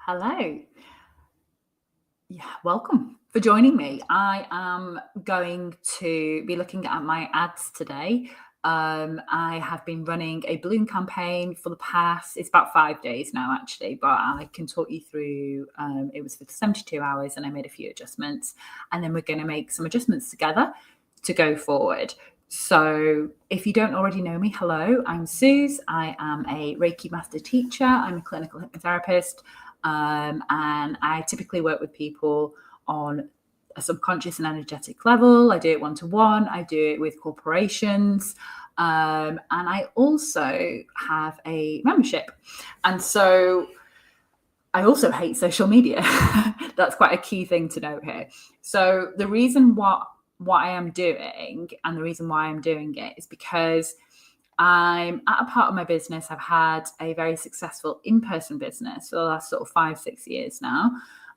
Hello. Yeah, welcome for joining me. I am going to be looking at my ads today. I have been running a balloon campaign for the past, it's about 5 days now, actually, but I can talk you through. It was for 72 hours and I made a few adjustments, and then we're going to make some adjustments together to go forward. So, if you don't already know me, hello, I'm Suze. I am a Reiki master teacher, I'm a clinical hypnotherapist. And I typically work with people on a subconscious and energetic level. I do it one-to-one. I do it with corporations. And I also have a membership. And so I also hate social media. That's quite a key thing to note here. So the reason what I am doing and the reason why I'm doing it is because I'm at a part of my business. I've had a very successful in-person business for the last sort of 5-6 years now.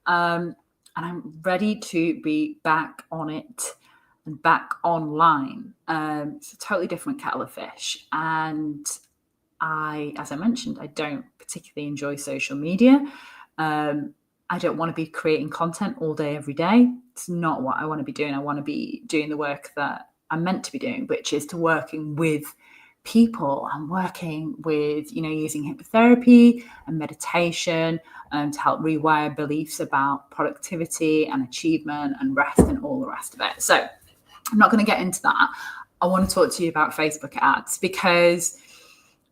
And I'm ready to be back on it and back online. It's a totally different kettle of fish. And as I mentioned, I don't particularly enjoy social media. I don't want to be creating content all day, every day. It's not what I want to be doing. I want to be doing the work that I'm meant to be doing, which is to working with people. I'm working with, using hypnotherapy and meditation to help rewire beliefs about productivity and achievement and rest and all the rest of it. So I'm not going to get into that. I want to talk to you about Facebook ads because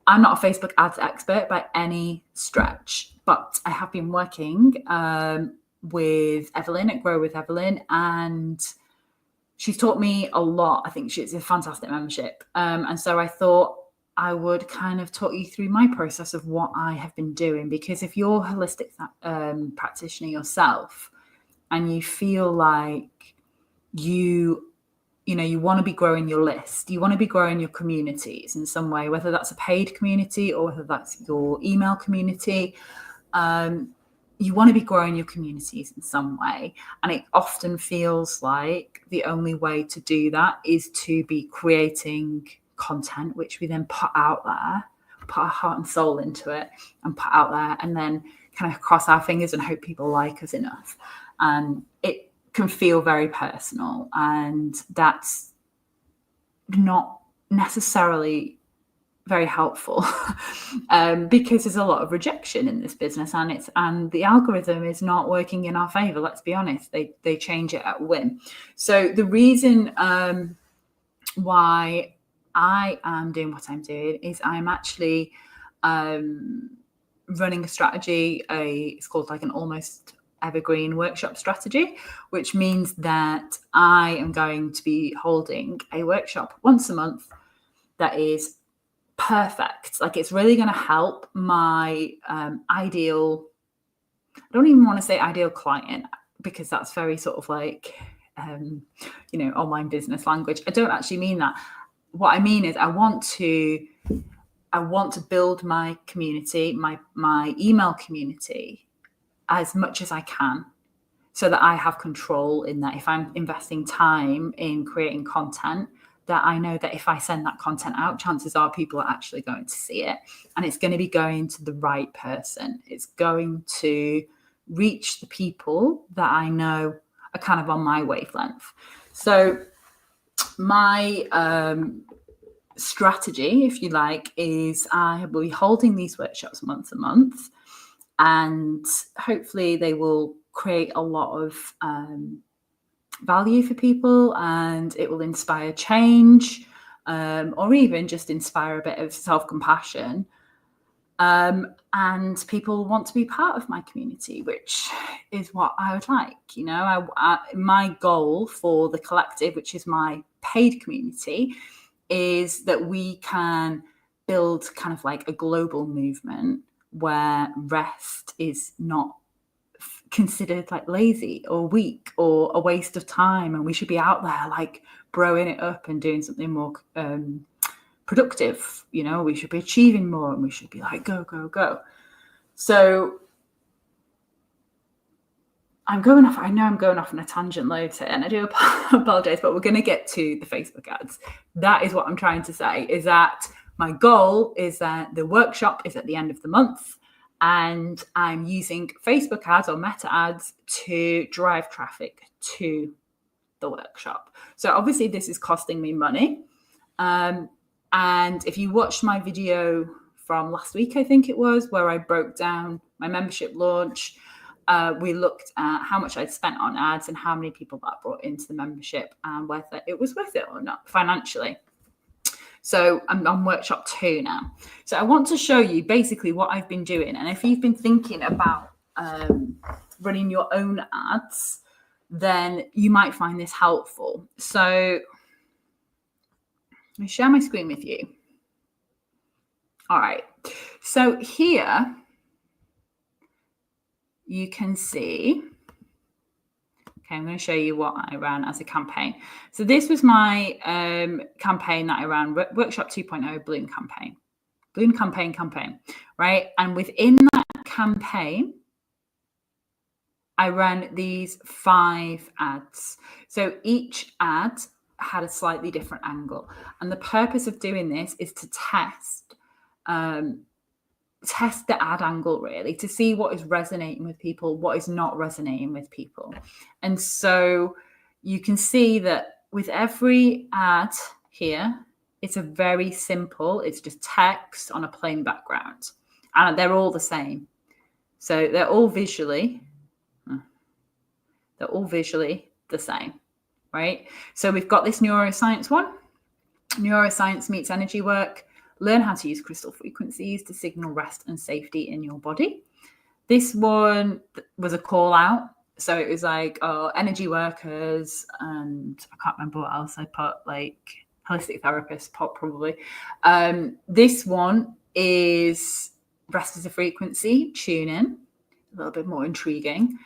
I'm not a Facebook ads expert by any stretch, but I have been working with Evelyn at Grow with Evelyn, and she's taught me a lot. I think it's a fantastic membership. And so I thought I would kind of talk you through my process of what I have been doing, because if you're a holistic practitioner yourself and you feel like you want to be growing your list, you want to be growing your communities in some way, whether that's a paid community or whether that's your email community, you want to be growing your communities in some way. And it often feels like the only way to do that is to be creating content, which we then put out there, put our heart and soul into it and put out there, and then kind of cross our fingers and hope people like us enough. And it can feel very personal, and that's not necessarily very helpful because there's a lot of rejection in this business, and the algorithm is not working in our favor. Let's be honest, they change it at whim. So the reason why I am doing what I'm doing is I'm actually running a strategy. It's called like an almost evergreen workshop strategy, which means that I am going to be holding a workshop once a month that is perfect. Like, it's really going to help my ideal, I don't even want to say ideal client, because that's very sort of like online business language. I don't actually mean that. What I mean is I want to build my community, my email community, as much as I can, so that I have control in that. If I'm investing time in creating content, that I know that if I send that content out, chances are people are actually going to see it, and it's going to be going to the right person. It's going to reach the people that I know are kind of on my wavelength. So my strategy, if you like, is I will be holding these workshops once a month, and hopefully they will create a lot of value for people, and it will inspire change, or even just inspire a bit of self-compassion. And people want to be part of my community, which is what I would like. My goal for the collective, which is my paid community, is that we can build kind of like a global movement where rest is not considered like lazy or weak or a waste of time, and we should be out there like broing it up and doing something more productive. We should be achieving more, and we should be like go, go, go. So I know I'm going off on a tangent loads here, and I do apologize, but we're going to get to the Facebook ads. That is what I'm trying to say, is that my goal is that the workshop is at the end of the month, and I'm using Facebook ads or Meta ads to drive traffic to the workshop. So obviously this is costing me money. And if you watched my video from last week, I think it was, where I broke down my membership launch, we looked at how much I'd spent on ads and how many people that brought into the membership and whether it was worth it or not financially. So I'm on workshop 2 now. So I want to show you basically what I've been doing. And if you've been thinking about running your own ads, then you might find this helpful. So let me share my screen with you. All right. So here you can see, okay, I'm going to show you what I ran as a campaign. So this was my campaign that I ran, Workshop 2.0 Balloon campaign, right? And within that campaign, I ran these 5 ads. So each ad had a slightly different angle. And the purpose of doing this is to test the ad angle, really, to see what is resonating with people, what is not resonating with people. And so you can see that with every ad here, it's a very simple, it's just text on a plain background. And they're all the same. So they're all visually the same, right? So we've got this neuroscience one. Neuroscience meets energy work. Learn how to use crystal frequencies to signal rest and safety in your body. This one was a call out. So it was like, energy workers, and I can't remember what else I put, like holistic therapists, probably. This one is rest as a frequency, tune in, a little bit more intriguing.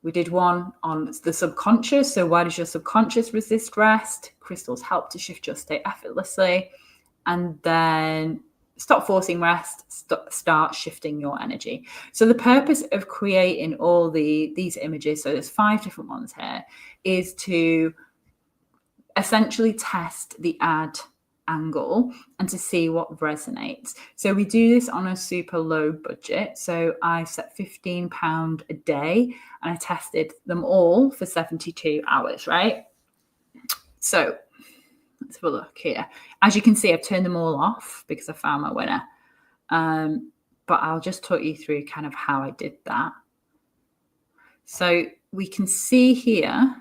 We did one on the subconscious. So why does your subconscious resist rest? Crystals help to shift your state effortlessly. And then stop forcing rest, start shifting your energy. So the purpose of creating all these images, so there's 5 different ones here, is to essentially test the ad angle and to see what resonates. So we do this on a super low budget. So I set £15 a day and I tested them all for 72 hours, right? So let's have a look here. As you can see, I've turned them all off because I found my winner. But I'll just talk you through kind of how I did that. So we can see here.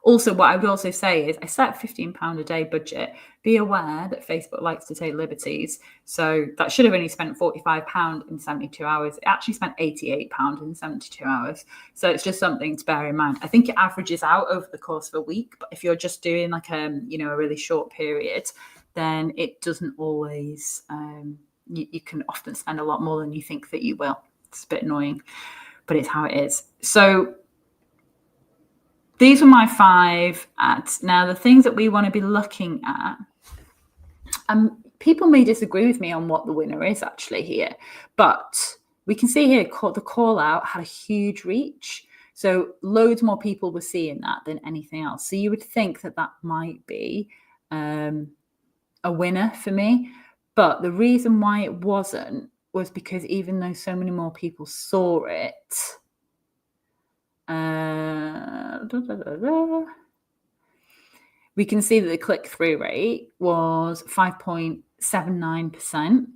Also, what I would also say is I set £15 a day budget. Be aware that Facebook likes to take liberties. So that should have only spent £45 in 72 hours. It actually spent £88 in 72 hours. So it's just something to bear in mind. I think it averages out over the course of a week. But if you're just doing like a really short period, then it doesn't always, you can often spend a lot more than you think that you will. It's a bit annoying, but it's how it is. So these were my 5 ads. Now, the things that we want to be looking at, people may disagree with me on what the winner is actually here, but we can see here the call out had a huge reach. So loads more people were seeing that than anything else. So you would think that that might be a winner for me. But the reason why it wasn't was because even though so many more people saw it, we can see that the click-through rate was 5.79%.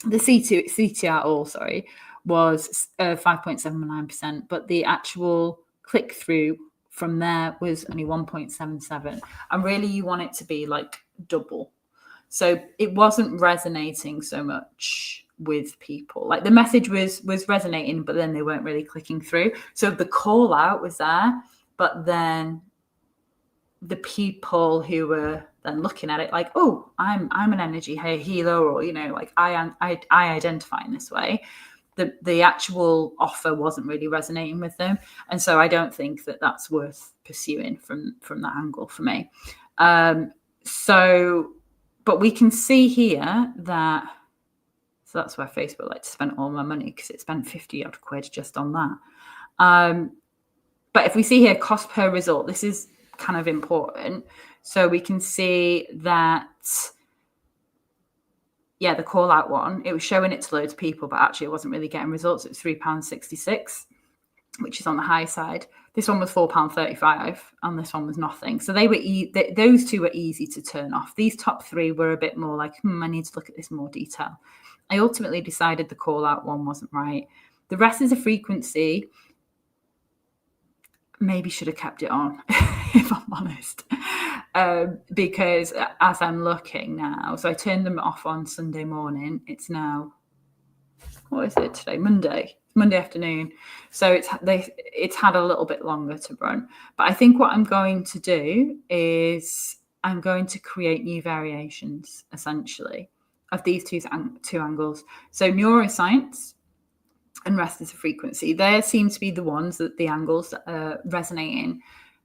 The CTR was 5.79%, but the actual click-through from there was only 1.77. And really, you want it to be like double. So it wasn't resonating so much with people. Like the message was resonating, but then they weren't really clicking through. So the call out was there, but then the people who were then looking at it like, oh, I'm an energy healer, or like I identify in this way. The actual offer wasn't really resonating with them, and so I don't think that that's worth pursuing from that angle for me. But we can see here that. So that's where Facebook likes to spend all my money, because it spent 50 odd quid just on that. But if we see here cost per result, this is kind of important. So we can see that yeah, the call out one, it was showing it to loads of people, but actually it wasn't really getting results. It was £3.66, which is on the high side. This one was £4.35, and this one was nothing. So they were those two were easy to turn off. These top three were a bit more like, I need to look at this in more detail. I ultimately decided the call out one wasn't right. The rest is a frequency. Maybe should have kept it on, if I'm honest, because as I'm looking now, so I turned them off on Sunday morning. It's now, what is it today? Monday afternoon. So it's had a little bit longer to run. But I think what I'm going to do is I'm going to create new variations, essentially, of these two angles. So neuroscience and rest is a frequency. There seem to be the ones that the angles that are resonating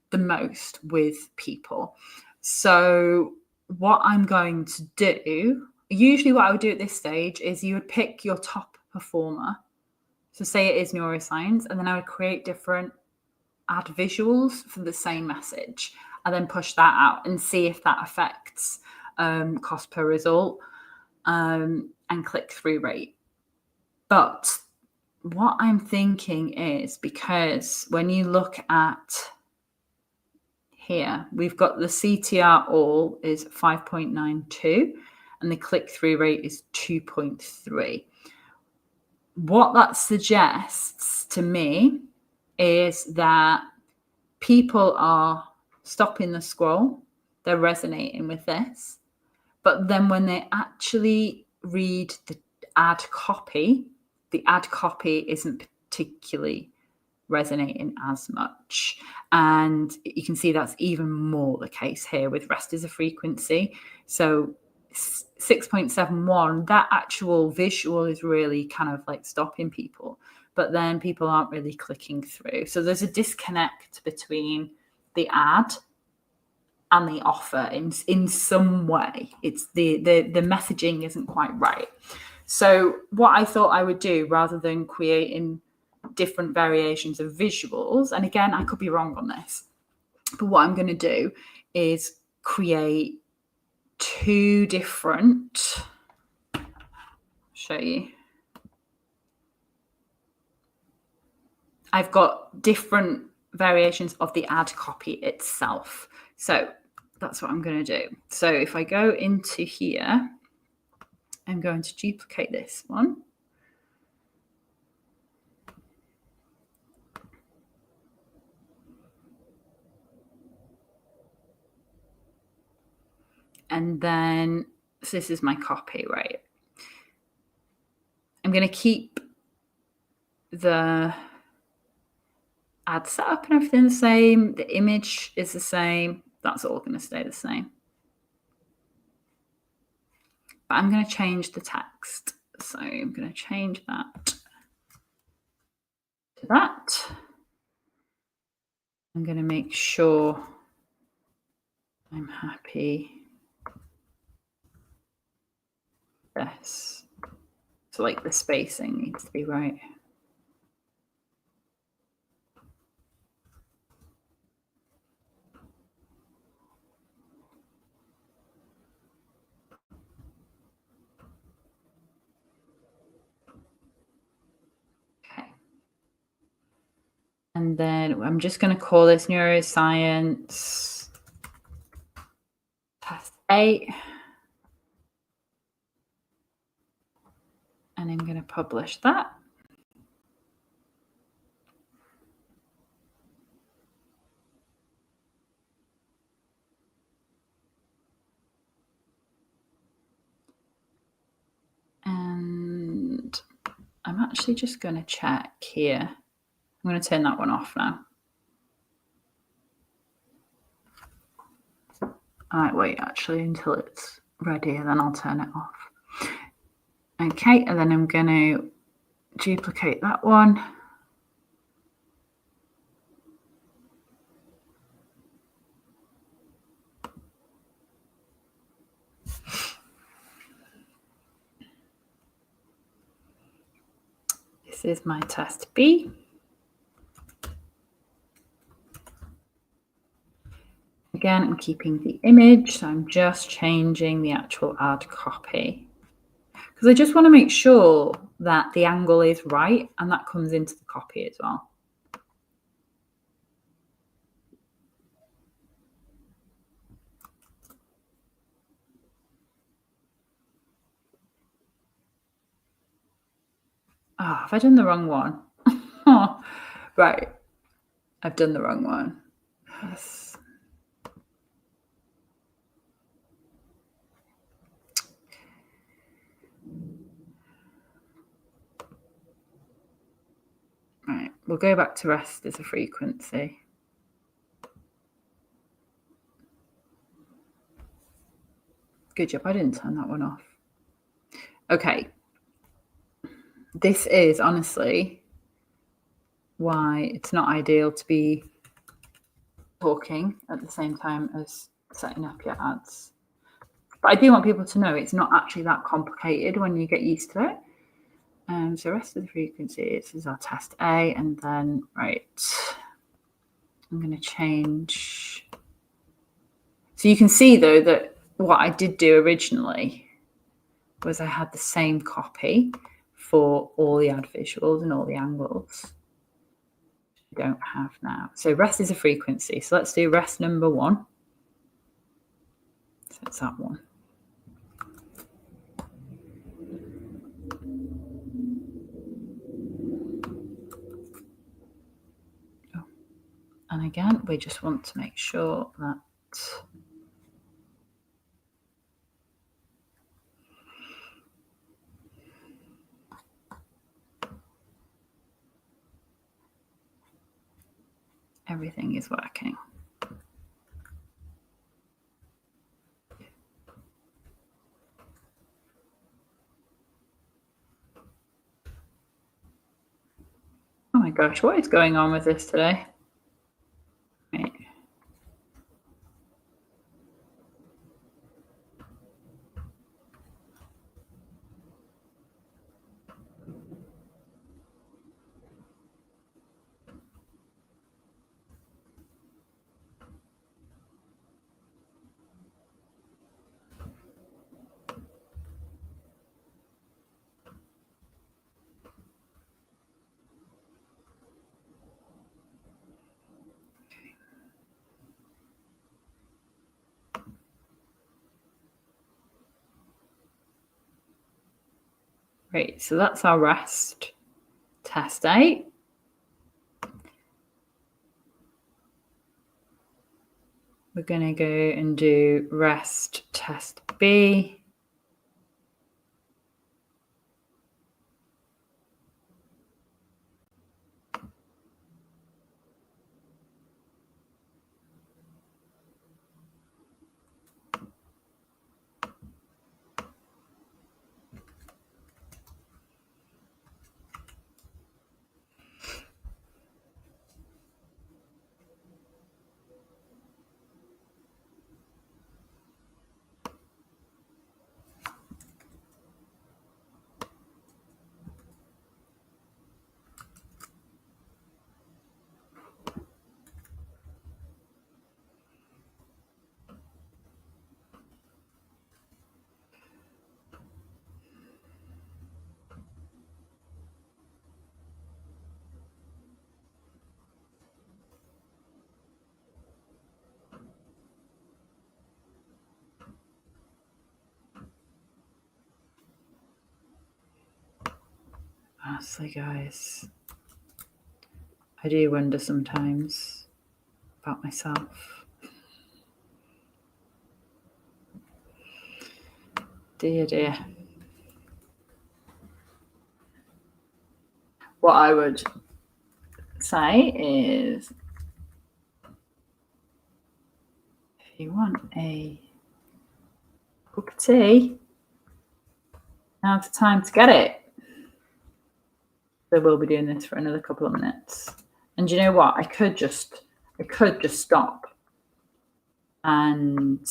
the most with people. So what I'm going to do, usually what I would do at this stage is you would pick your top performer. So say it is neuroscience, and then I would create different ad visuals for the same message, and then push that out and see if that affects cost per result and click-through rate. But what I'm thinking is, because when you look at here, we've got the CTR all is 5.92 and the click-through rate is 2.3. What that suggests to me is that people are stopping the scroll, they're resonating with this, but then when they actually read the ad copy isn't particularly resonating as much. And you can see that's even more the case here with rest as a frequency. So 6.71, that actual visual is really kind of like stopping people, but then people aren't really clicking through. So there's a disconnect between the ad and the offer in some way. It's the messaging isn't quite right. So what I thought I would do, rather than creating different variations of visuals, and again, I could be wrong on this, but what I'm going to do is create two different, show you. I've got different variations of the ad copy itself. So that's what I'm going to do. So if I go into here, I'm going to duplicate this one. And then, so this is my copy, right? I'm going to keep the ad setup and everything the same. The image is the same. That's all going to stay the same. But I'm going to change the text. So I'm going to change that to that. I'm going to make sure I'm happy with this. So like the spacing needs to be right. And then I'm just going to call this neuroscience test 8. And I'm going to publish that. And I'm actually just going to check here. I'm going to turn that one off now. I might wait actually until it's ready and then I'll turn it off. Okay, and then I'm going to duplicate that one. This is my test B. Again, I'm keeping the image, so I'm just changing the actual ad copy. because I just want to make sure that the angle is right, and that comes into the copy as well. Oh, have I done the wrong one? Right. I've done the wrong one. Yes. Right. We'll go back to rest as a frequency. Good job. I didn't turn that one off. Okay. This is honestly why it's not ideal to be talking at the same time as setting up your ads. But I do want people to know it's not actually that complicated when you get used to it. So rest of the frequency, this is our test A, and then, right, I'm going to change. So you can see though that what I did do originally was I had the same copy for all the ad visuals and all the angles. We don't have now. So rest is a frequency. So let's do rest number 1. So it's that one. Oh. And again, we just want to make sure that everything is working. Oh my gosh, what is going on with this today? Right. Great, so that's our rest test A. We're going to go and do rest test B. Honestly, guys, I do wonder sometimes about myself. Dear, dear. What I would say is, if you want a cup of tea, now's the time to get it. So we'll be doing this for another couple of minutes. And you know what? I could just stop and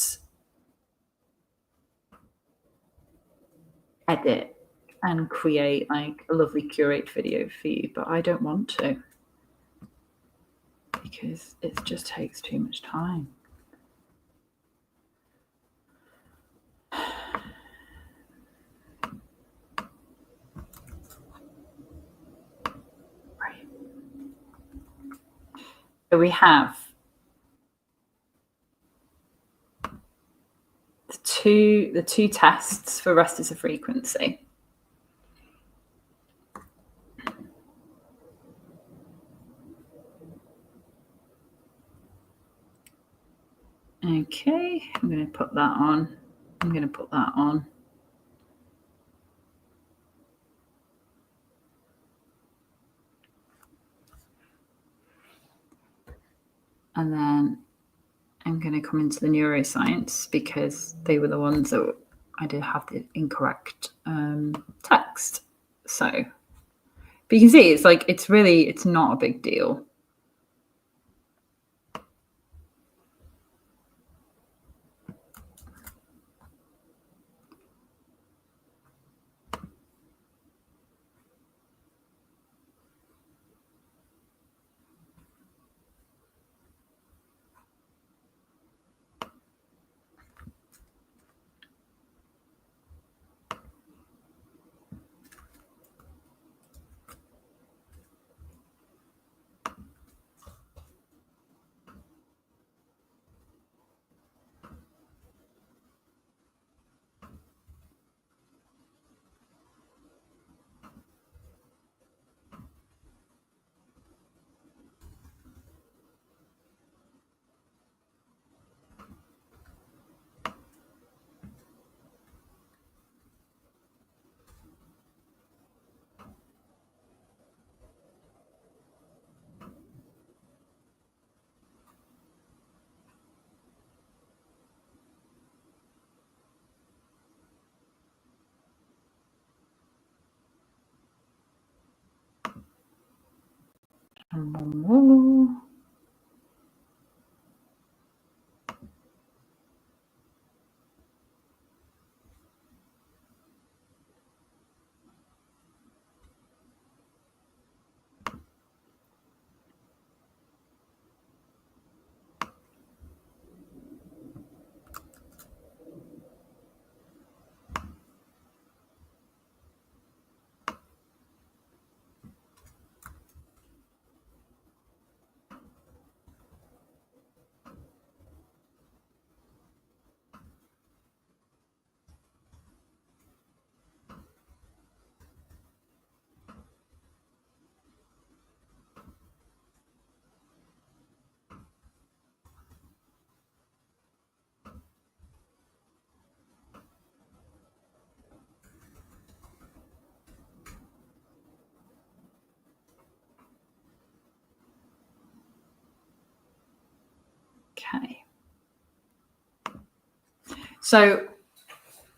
edit and create like a lovely curate video for you, but I don't want to because it just takes too much time. we have the two tests for resistor frequency. Okay, I'm going to put that on. I'm going to put that on. And then I'm going to come into the neuroscience because they were the ones that I did have the incorrect text. So, but you can see it's not a big deal. Okay. So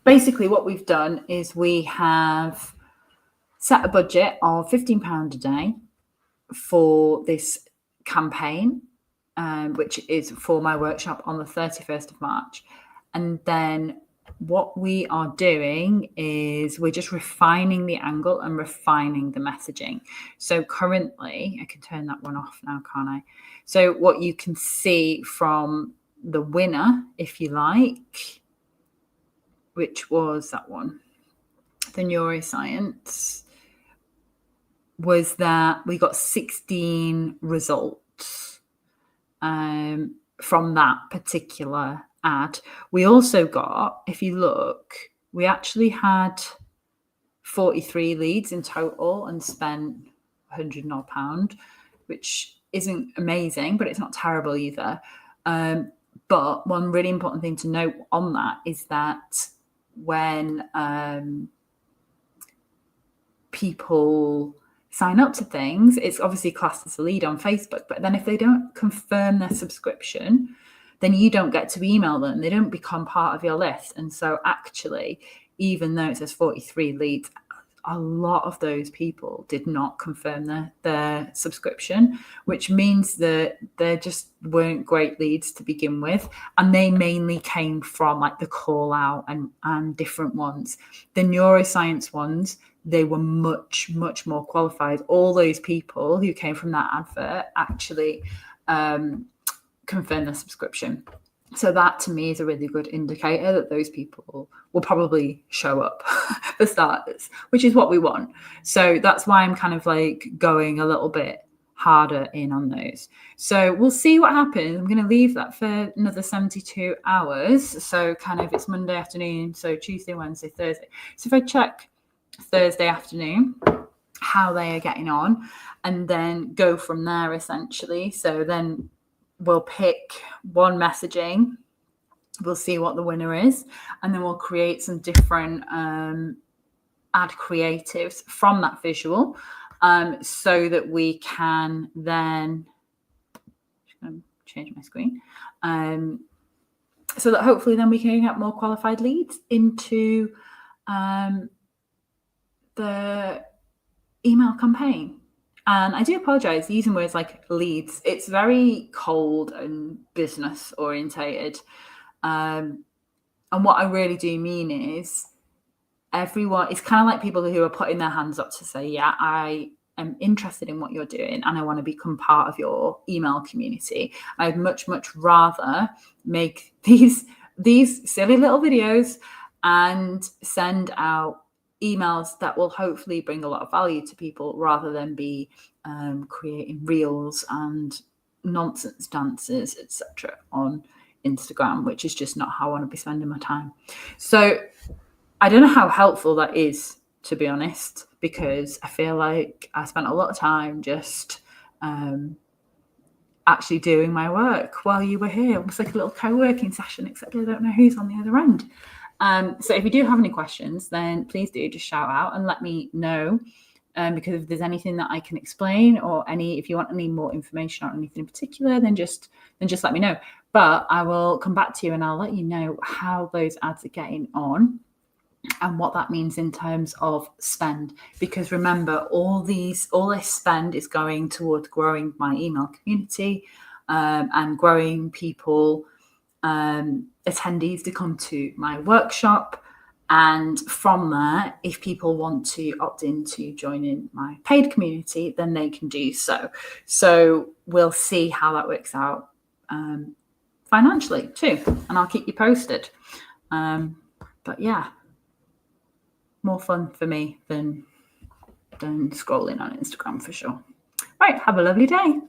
basically what we've done is we have set a budget of £15 a day for this campaign, which is for my workshop on the 31st of March. And then what we are doing is we're just refining the angle and refining the messaging. So currently, I can turn that one off now, can't I? So what you can see from the winner, if you like, which was that one, the neuroscience, was that we got 16 results from that particular ad. We also got, if you look, we actually had 43 leads in total and spent £100 which isn't amazing, but it's not terrible either. But one really important thing to note on that is that when people sign up to things, it's obviously classed as a lead on Facebook. But then if they don't confirm their subscription, then you don't get to email them. They don't become part of your list. And so actually, even though it says 43 leads, a lot of those people did not confirm their subscription, which means that they just weren't great leads to begin with. And they mainly came from like the call out and different ones. The neuroscience ones, they were much, much more qualified. All those people who came from that advert actually confirmed their subscription. So that to me is a really good indicator that those people will probably show up for starters, which is what we want. So that's why I'm kind of like going a little bit harder in on those. So we'll see what happens. I'm going to leave that for another 72 hours. So kind of it's Monday afternoon, so Tuesday, Wednesday, Thursday. So if I check Thursday afternoon, how they are getting on, and then go from there essentially. So then we'll pick one messaging, we'll see what the winner is, and then we'll create some different ad creatives from that visual, so that we can then change my screen, so that hopefully then we can get more qualified leads into the email campaign. And I do apologize using words like leads. It's very cold and business orientated. And what I really do mean is everyone, it's kind of like people who are putting their hands up to say, yeah, I am interested in what you're doing and I want to become part of your email community. I'd much rather make these silly little videos and send out emails that will hopefully bring a lot of value to people, rather than be creating reels and nonsense dances, etc. on Instagram, which is just not how I want to be spending my time. So I don't know how helpful that is, to be honest, because I feel like I spent a lot of time just actually doing my work while you were here. It was like a little co-working session, except I don't know who's on the other end. So if you do have any questions, then please do just shout out and let me know, because if there's anything that I can explain, or if you want any more information on anything in particular, then just let me know. But I will come back to you and I'll let you know how those ads are getting on and what that means in terms of spend. Because remember, all this spend is going towards growing my email community, and growing people, attendees to come to my workshop. And from there, if people want to opt into joining my paid community, then they can do so. So we'll see how that works out financially too, and I'll keep you posted. But yeah, more fun for me than scrolling on Instagram for sure. Right, have a lovely day.